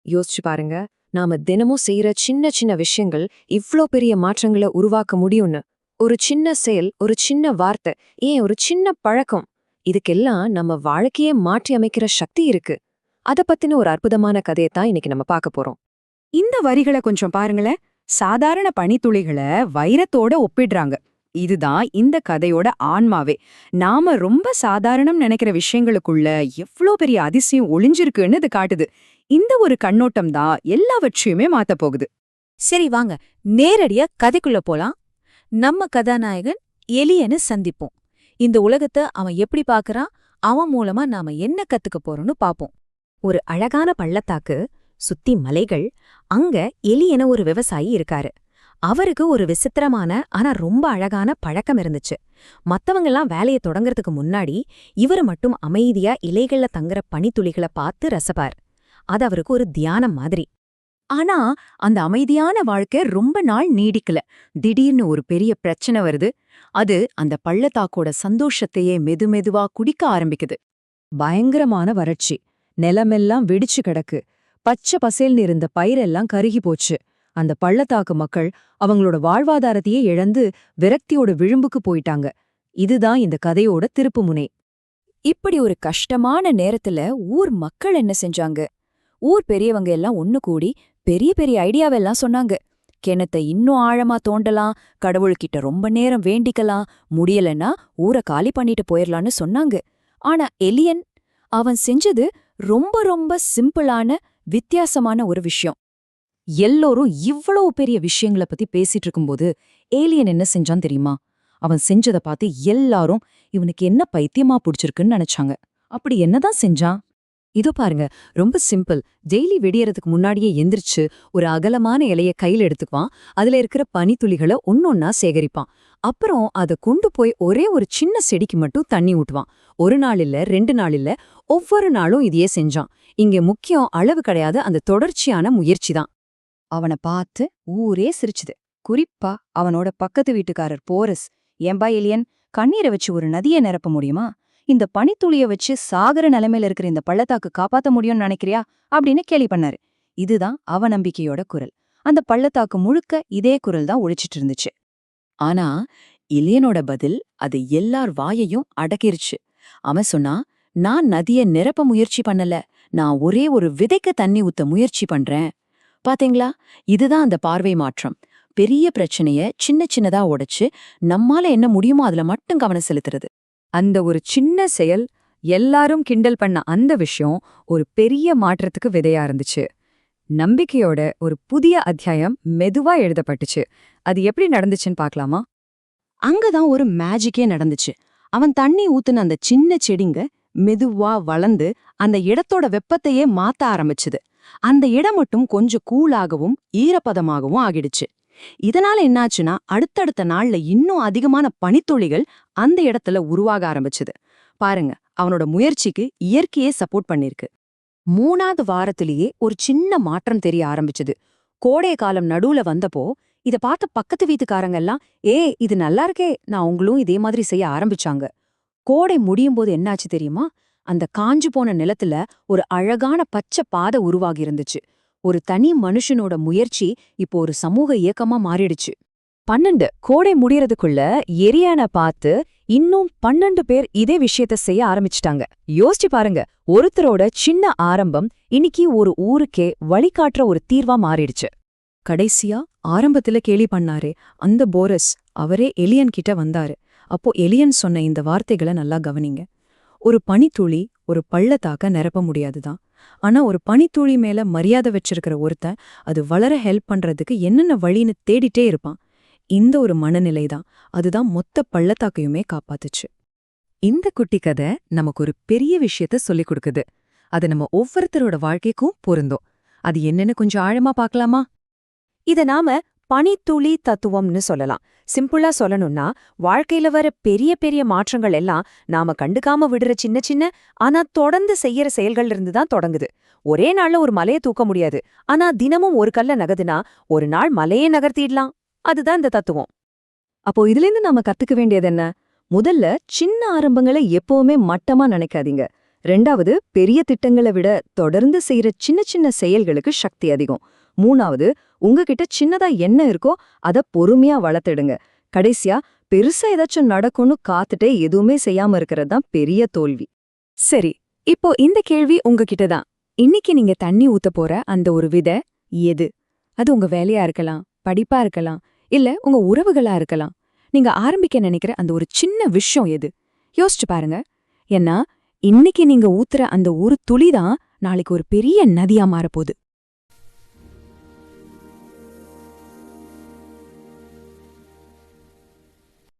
யோசிச்சு பாருங்க, நாம தினமும் செய்யற சின்ன சின்ன விஷயங்கள் இவ்ளோ பெரிய மாற்றங்களை உருவாக்க முடியும்னு. ஒரு சின்ன செயல், ஒரு சின்ன வார்த்தை, ஏன் ஒரு சின்ன பழக்கம், இதுக்கெல்லாம் நம்ம வாழ்க்கையே மாற்றி அமைக்கிற சக்தி இருக்கு. அத பத்தின ஒரு அற்புதமான கதையத்தான் இன்னைக்கு நம்ம பார்க்க போறோம். இந்த வரிகளை கொஞ்சம் பாருங்களேன். சாதாரண பனித்துளிகளை வைரத்தோட ஒப்பிடுறாங்க. இதுதான் இந்த கதையோட ஆன்மாவே. நாம ரொம்ப சாதாரணம் நினைக்கிற விஷயங்களுக்குள்ள எவ்ளோ பெரிய அதிசயம் ஒளிஞ்சிருக்குன்னு இது காட்டுது. இந்த ஒரு கண்ணோட்டம் தான் எல்லாவற்றையுமே மாத்த போகுது. சரி வாங்க, நேரடியா கதைக்குள்ள போலாம். நம்ம கதாநாயகன் எலியனை சந்திப்போம். இந்த உலகத்தை அவன் எப்படி பார்க்கறான், அவன் மூலமா நாம என்ன கத்துக்க போறோம்னு பாப்போம். ஒரு அழகான பள்ளத்தாக்கு, சுத்தி மலைகள். அங்க எலியன ஒரு விவசாயி இருக்காரு. அவருக்கு ஒரு விசித்திரமான ஆனா ரொம்ப அழகான பழக்கம் இருந்துச்சு. மத்தவங்கெல்லாம் வேலையை தொடங்கறதுக்கு முன்னாடி இவரு மட்டும் அமைதியா இலைகள்ல தங்குற பனித்துளிகளை பார்த்து ரசப்பார். அது அவருக்கு ஒரு தியானம் மாதிரி. ஆனா அந்த அமைதியான வாழ்க்கை ரொம்ப நாள் நீடிக்கல. திடீர்னு ஒரு பெரிய பிரச்சனை வருது. அது அந்த பள்ளத்தாக்கோட சந்தோஷத்தையே மெதுமெதுவா குடிக்க ஆரம்பிக்குது. பயங்கரமான வறட்சி, நிலமெல்லாம் வெடிச்சு கிடக்கு. பச்சை பசேல்னு இருந்த பயிரெல்லாம் கருகி போச்சு. அந்த பள்ளத்தாக்கு மக்கள் அவங்களோட வாழ்வாதாரத்தையே இழந்து விரக்தியோட விளிம்புக்கு போயிட்டாங்க. இதுதான் இந்த கதையோட திருப்புமுனை. இப்படி ஒரு கஷ்டமான நேரத்துல ஊர் மக்கள் என்ன செஞ்சாங்க? ஊர் பெரியவங்க எல்லாம் ஒண்ணு கூடி பெரிய பெரிய ஐடியாவெல்லாம் சொன்னாங்க. கிணத்தை இன்னும் ஆழமா தோண்டலாம், கடவுள்கிட்ட ரொம்ப நேரம் வேண்டிக்கலாம், முடியலன்னா ஊரை காலி பண்ணிட்டு போயிரலான்னு சொன்னாங்க. ஆனா எலியன், அவன் செஞ்சது ரொம்ப ரொம்ப சிம்பிளான வித்தியாசமான ஒரு விஷயம். எல்லோரும் இவ்வளவு பெரிய விஷயங்களை பத்தி பேசிட்டு இருக்கும்போது ஏலியன் என்ன செஞ்சான் தெரியுமா? அவன் செஞ்சதை பார்த்து எல்லாரும் இவனுக்கு என்ன பைத்தியமா புடிச்சிருக்குன்னு நினைச்சாங்க. அப்படி என்னதான் செஞ்சான்? இதோ பாருங்க, ரொம்ப சிம்பிள். டெய்லி வெடியறதுக்கு முன்னாடியே எந்திரிச்சு ஒரு அகலமான இலைய கையில எடுத்துக்குவான். அதுல இருக்கிற பனித்துளிகளை ஒன்னொன்னா சேகரிப்பான். அப்புறம் அதை கொண்டு போய் ஒரே ஒரு சின்ன செடிக்கு மட்டும் தண்ணி ஊட்டுவான். ஒரு நாள் இல்ல, 2 நாள் இல்ல, ஒவ்வொரு நாளும் இதையே செஞ்சான். இங்க முக்கியம் அளவு கிடையாது, அந்த தொடர்ச்சியான முயற்சி தான். அவனை பார்த்து ஊரே சிரிச்சுது. குறிப்பா அவனோட பக்கத்து வீட்டுக்காரர் போரஸ். ஏம்பா எலியன், கண்ணீரை வச்சு ஒரு நதியை நிரப்ப முடியுமா? இந்த பனித்துளிய வச்சு சாகர நிலைமையில இருக்கிற இந்த பள்ளத்தாக்கு காப்பாத்த முடியும்னு நினைக்கிறியா அப்படின்னு கேலி பண்ணாரு. இதுதான் அவநம்பிக்கையோட குரல். அந்த பள்ளத்தாக்கு முழுக்க இதே குரல் தான் ஒழிச்சிட்டு இருந்துச்சு. ஆனா இலியனோட பதில் அது எல்லார் வாயையும் அடக்கிருச்சு. அவன் சொன்னா, நான் நதியை நிரப்ப முயற்சி பண்ணல, நான் ஒரே ஒரு விதைக்க தண்ணி ஊத்த முயற்சி பண்றேன். பாத்தீங்களா? இதுதான் அந்த பார்வை மாற்றம். பெரிய பிரச்சனைய சின்ன சின்னதா உடைச்சு நம்மால என்ன முடியுமோ அதுல மட்டும் கவனம் செலுத்துறது. அந்த ஒரு சின்ன செயல், எல்லாரும் கிண்டல் பண்ண அந்த விஷயம் ஒரு பெரிய மாற்றத்துக்கு விதையா இருந்துச்சு. நம்பிக்கையோட ஒரு புதிய அத்தியாயம் மெதுவா எழுதப்பட்டுச்சு. அது எப்படி நடந்துச்சுன்னு பார்க்கலாமா? அங்கதான் ஒரு மேஜிக்கே நடந்துச்சு. அவன் தண்ணி ஊத்துன அந்த சின்ன செடிங்க மெதுவா வளர்ந்து அந்த இடத்தோட வெப்பத்தையே மாத்த ஆரம்பிச்சுது. அந்த இடம் மட்டும் கொஞ்சம் கூலாகவும் ஈரப்பதமாகவும் ஆகிடுச்சு. இதனால என்னாச்சுன்னா, அடுத்தடுத்த நாள்ல இன்னும் அதிகமான பனித்துளிகள் அந்த இடத்துல உருவாக ஆரம்பிச்சுது. பாருங்க, அவனோட முயற்சிக்கு இயற்கையே சப்போர்ட் பண்ணிருக்கு. 3வது வாரத்திலேயே ஒரு சின்ன மாற்றம் தெரிய ஆரம்பிச்சுது. கோடை காலம் நடுவுல வந்தப்போ இத பார்த்த பக்கத்து வீட்டுக்காரங்க எல்லாம், இது நல்லா இருக்கே, நான் உங்களும் இதே மாதிரி செய்ய ஆரம்பிச்சாங்க. கோடை முடியும் போது என்னாச்சு தெரியுமா? அந்த காஞ்சு போன நிலத்துல ஒரு அழகான பச்சை பாதை உருவாகி இருந்துச்சு. ஒரு தனி மனுஷனோட முயற்சி இப்போ ஒரு சமூக இயக்கமா மாறிடுச்சு. 12 கோடை முடியறதுக்குள்ள எரியான பார்த்து இன்னும் 12 பேர் இதே விஷயத்த செய்ய ஆரம்பிச்சிட்டாங்க. யோசிச்சு பாருங்க, ஒருத்தரோட சின்ன ஆரம்பம் இன்னைக்கு ஒரு ஊருக்கே வழிகாட்டுற ஒரு தீர்வா மாறிடுச்சு. கடைசியா ஆரம்பத்துல கேலி பண்ணாரே அந்த போரஸ், அவரே எலியன் கிட்ட வந்தாரு. அப்போ எலியன் சொன்ன இந்த வார்த்தைகளை நல்லா கவனிங்க. ஒரு பனித்துளி ஒரு பள்ளத்தாக்க நிரப்ப முடியாதுதான். ஆனா ஒரு பனித்துளி மேல மரியாதை வச்சிருக்கிற ஒருத்தன் அது வளர ஹெல்ப் பண்றதுக்கு என்னென்ன வழின்னு தேடிட்டே இருப்பான். இந்த ஒரு மனநிலைதான் அதுதான் மொத்த பள்ளத்தாக்கையுமே காப்பாத்துச்சு. இந்த குட்டி கதை நமக்கு ஒரு பெரிய விஷயத்த சொல்லிக் கொடுக்குது. அது நம்ம ஒவ்வொருத்தரோட வாழ்க்கைக்கும் பொருந்தும். அது என்னன்னு கொஞ்சம் ஆழமா பார்க்கலாமா? இத நாம பனித்துளி தத்துவம்னு சொல்லலாம். சிம்பிளா சொல்லணும்னா, வாழ்க்கையில வர பெரிய பெரிய மாற்றங்கள் எல்லாம் நாம கண்டுக்காம விடுற சின்ன சின்ன ஆனா தொடர்ந்து செய்யற செயல்கள்ல இருந்து தான் தொடங்குது. ஒரே நாள்ல ஒரு மலையை தூக்க முடியாது. ஆனா தினமும் ஒரு கல்ல நகதுனா ஒரு நாள் மலையே நகர்த்திடலாம். அதுதான் இந்த தத்துவம். அப்போ இதுலேருந்து நாம கத்துக்க வேண்டியது என்ன? முதல்ல சின்ன ஆரம்பங்களை எப்பவுமே மட்டமா நினைக்காதீங்க. 2வது பெரிய திட்டங்களை விட தொடர்ந்து செய்யற சின்ன சின்ன செயல்களுக்கு சக்தி அதிகம். 3வது உங்ககிட்ட சின்னதா என்ன இருக்கோ அத பொறுமையா வளர்த்துடுங்க. கடைசியா பெருசா ஏதாச்சும் நடக்கும்னு காத்துட்டே எதுவுமே செய்யாம இருக்கிறது தான் பெரிய தோல்வி. சரி, இப்போ இந்த கேள்வி உங்ககிட்ட தான். இன்னைக்கு நீங்க தண்ணி ஊத்த போற அந்த ஒரு விதை எது? அது உங்க வேலையா இருக்கலாம், படிப்பா இருக்கலாம், இல்ல உங்க உறவுகளா இருக்கலாம். நீங்க ஆரம்பிக்க நினைக்கிற அந்த ஒரு சின்ன விஷயம் எது? யோசிச்சு பாருங்க. ஏன்னா இன்னைக்கு நீங்க ஊத்துற அந்த ஒரு துளிதான் நாளைக்கு ஒரு பெரிய நதியா மாறப்போகுது.